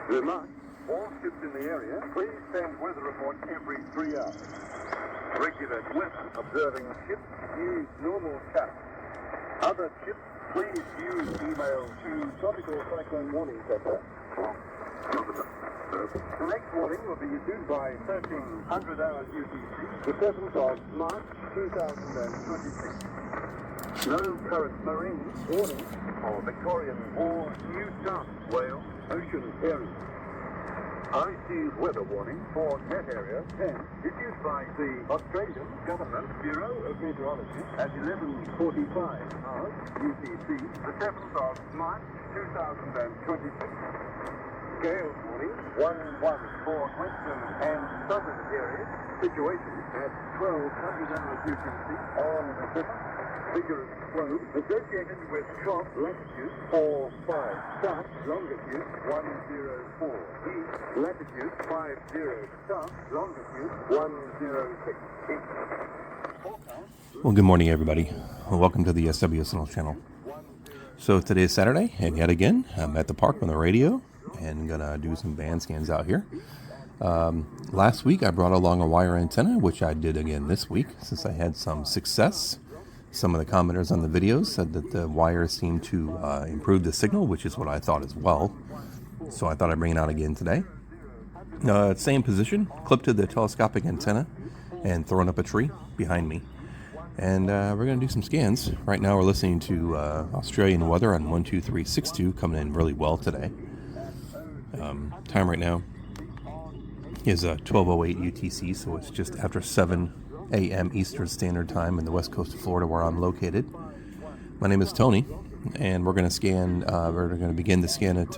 Remark, all ships in the area, please send weather reports every 3 hours. Regular weather observing ships use normal channels. Other ships, please use email to Tropical Cyclone Warning Center. The next warning will be issued by 1300 hours UTC, the 7th of March 2026. No current marine warning for Victorian or New South Wales ocean areas. High seas weather warning for net area 10 issued by the Australian Government Bureau of Meteorology at 11:45 hours UTC, the 7th of March 2026. Gale warning 1-1 for western and southern areas. Situation at 1200 hours UTC on the 5th. Vigorous flow associated with trough latitude 4-5 south, longitude 104 east, latitude 50 south, longitude 106 east. Well, good morning, everybody. Welcome to the SWSNL channel. So today is Saturday, and yet again, I'm at the park on the radio and gonna do some band scans out here. Last week, I brought along a wire antenna, which I did again this week since I had some success. Some of the commenters on the videos said that the wire seemed to improve the signal, which is what I thought as well. So I thought I'd bring it out again today. Same position, clipped to the telescopic antenna and thrown up a tree behind me. And we're going to do some scans. Right now we're listening to Australian weather on 12362, coming in really well today. Time right now is 12:08 UTC, so it's just after 7 a.m. Eastern Standard Time in the west coast of Florida, where I'm located. My name is Tony, and we're going to scan. We're going to begin the scan at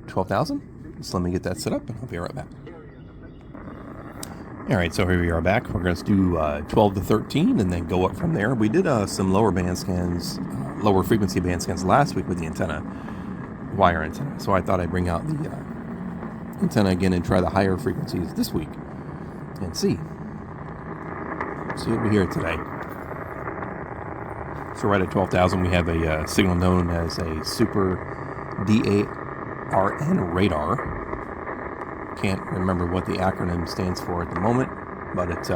12,000. So let me get that set up, and I'll be right back. All right, so here we are back. We're going to do 12 to 13, and then go up from there. We did some lower band scans, lower frequency band scans last week with the antenna, wire antenna. So I thought I'd bring out the antenna again and try the higher frequencies this week and see what we hear today. So right at 12,000 we have a signal known as a super DARN radar. Can't remember what the acronym stands for at the moment, but it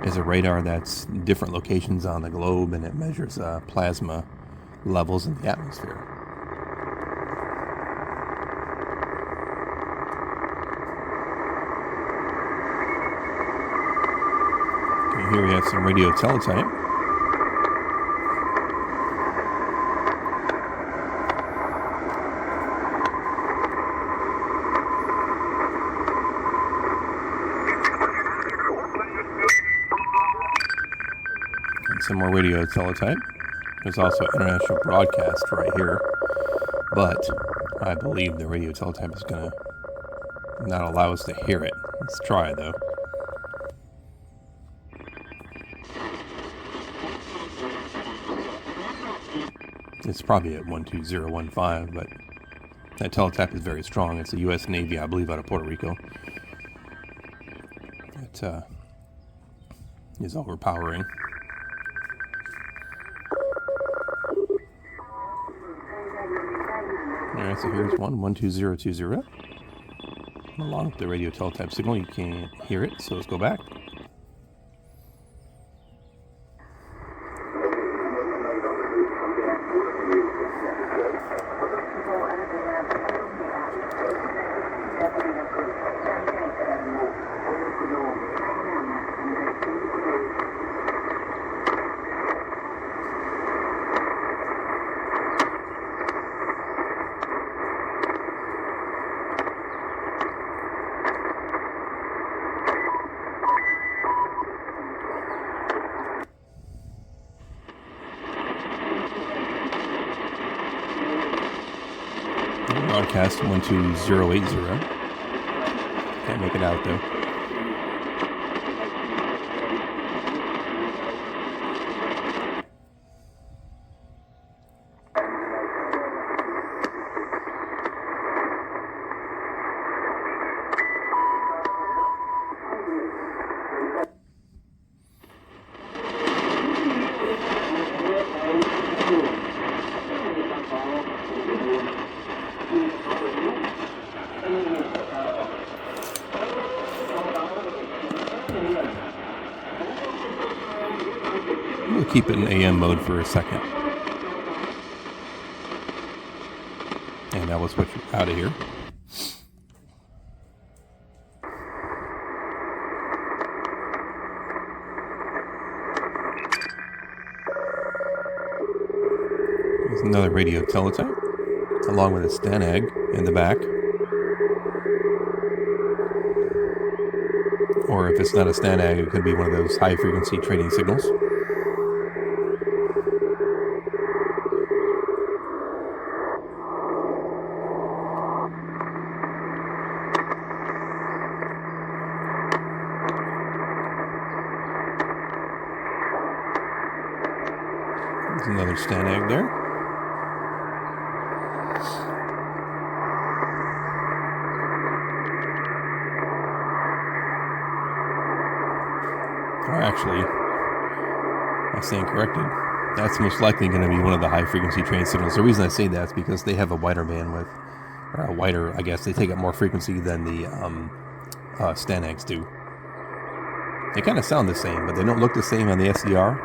is a radar that's different locations on the globe, and it measures plasma levels in the atmosphere. Here we have some radio teletype. And some more radio teletype. There's also international broadcast right here, but I believe the radio teletype is going to not allow us to hear it. Let's try though. It's probably at 12015, but that teletype is very strong. It's the U.S. Navy, I believe, out of Puerto Rico. It is overpowering. All right, so here's 12020. Along with the radio teletype signal, you can't hear it, so let's go back. Broadcast 12080. Can't make it out though. keep it in AM mode for a second. And now we'll switch out of here. There's another radio teletype, along with a Stanag in the back. Or if it's not a Stanag, it could be one of those high-frequency trading signals. There's another Stanag there. Or actually, I stand corrected. That's most likely going to be one of the high-frequency train signals. The reason I say that is because they have a wider bandwidth, or a wider, I guess, they take up more frequency than the Stanags do. They kind of sound the same, but they don't look the same on the SDR.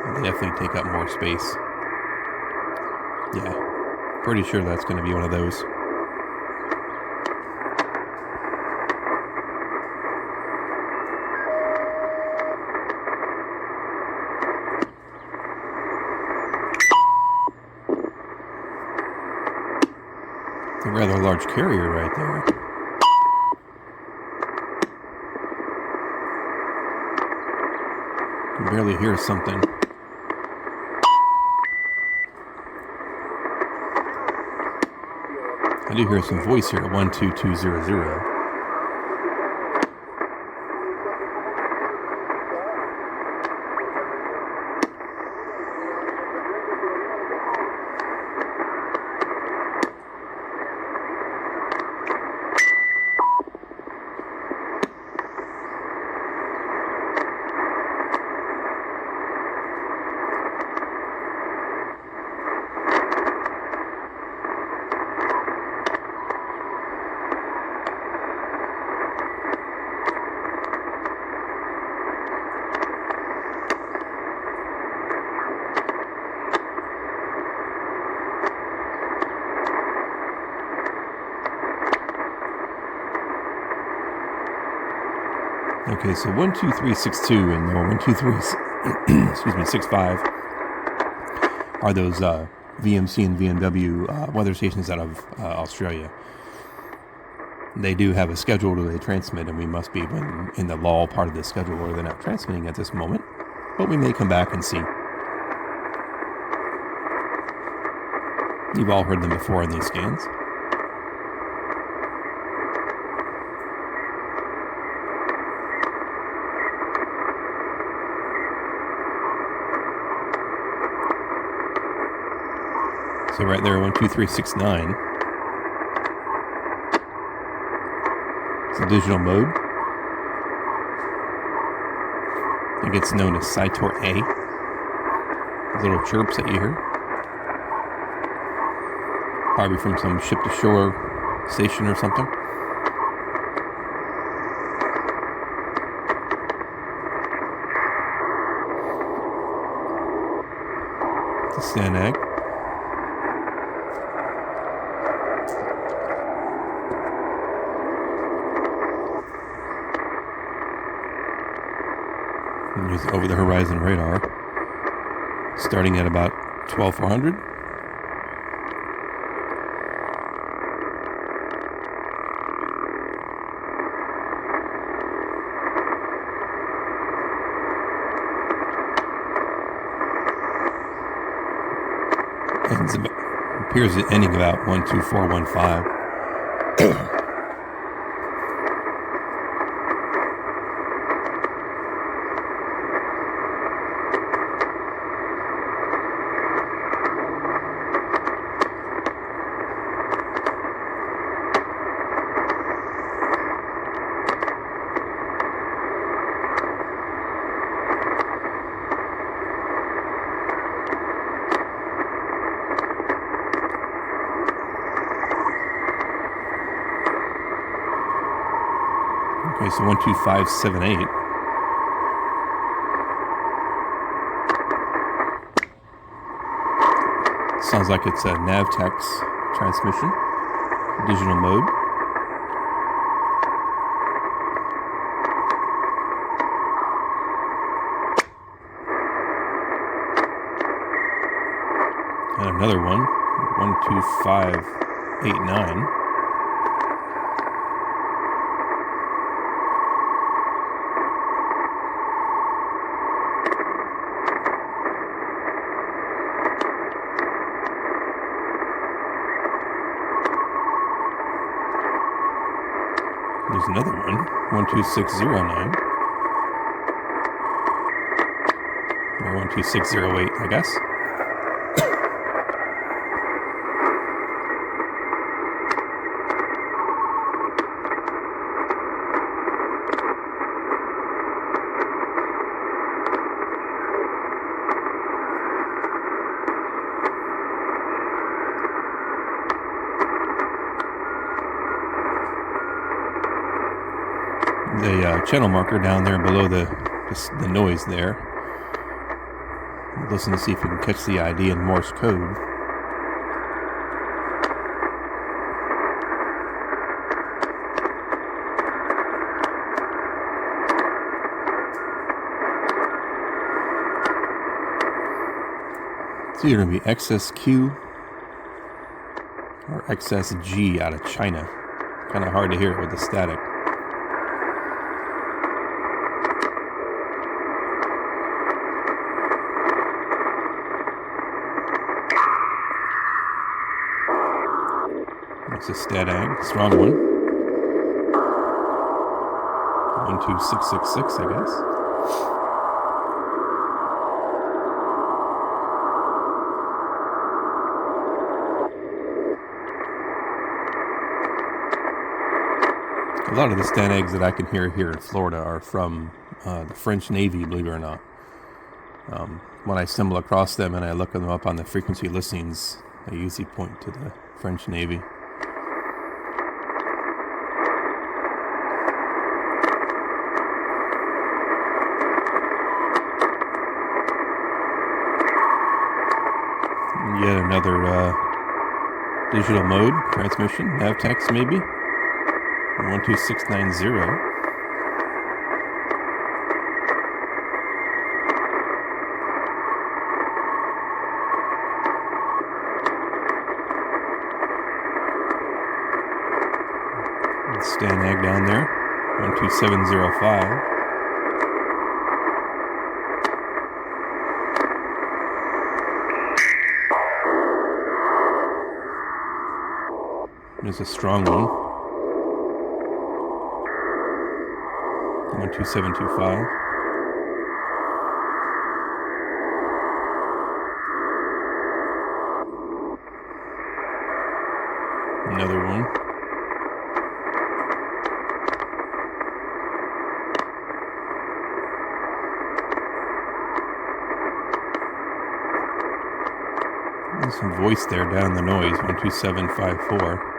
And they definitely take up more space. Yeah, pretty sure that's going to be one of those. A rather large carrier right there. You can barely hear something. I do hear some voice here at 12200. Okay, so 12362 and 123 65 are those VMC and VMW weather stations out of Australia. They do have a schedule where they transmit, and we must be in the lull part of the schedule where they're not transmitting at this moment, but we may come back and see. You've all heard them before in these scans. So right there, 12369. It's a digital mode. I think it's known as Cytor A. Those little chirps that you hear. Probably from some ship-to-shore station or something. It's a Stanag. And there's over-the-horizon radar, starting at about 12,400. It appears at ending about 12415. There's a 12578. Sounds like it's a Navtex transmission, digital mode. And another one, 12589. There's another one, 12609. Or 12608, I guess. The channel marker down there below the noise there. Listen to see if you can catch the ID in Morse code. It's either going to be XSQ or XSG out of China. Kind of hard to hear it with the static. It's a Statag, strong one. 12666, I guess. A lot of the Statags that I can hear here in Florida are from the French Navy, believe it or not. When I stumble across them and I look them up on the frequency listings, I usually point to the French Navy. Yet another digital mode transmission, Navtex maybe, 12690. Stanag down there, 12705. There's a strong one. 12725. Another one. There's some voice there down in the noise, 12754.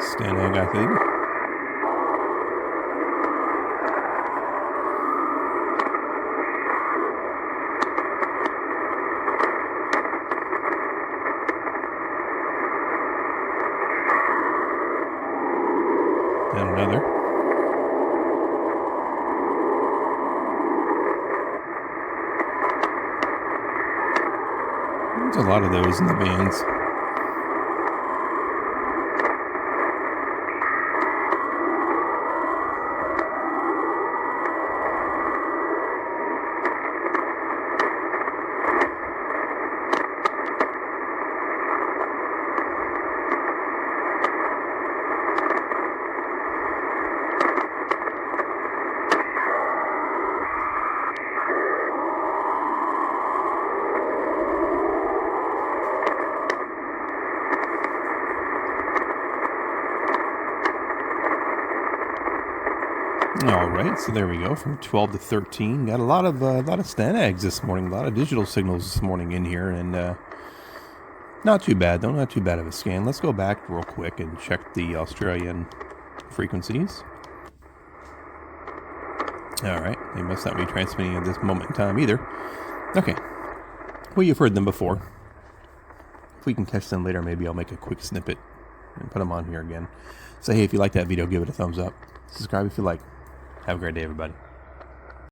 Stanag, I think. And another. There's a lot of those in the bands. All right, so there we go. From 12 to 13, got a lot of stanags this morning, a lot of digital signals this morning in here, and not too bad though, not too bad of a scan. Let's go back real quick and check the Australian frequencies. All right, they must not be transmitting at this moment in time either. Okay, well, you've heard them before. If we can catch them later, maybe I'll make a quick snippet and put them on here again. So hey, if you like that video, give it a thumbs up. Subscribe if you like. Have a great day, everybody.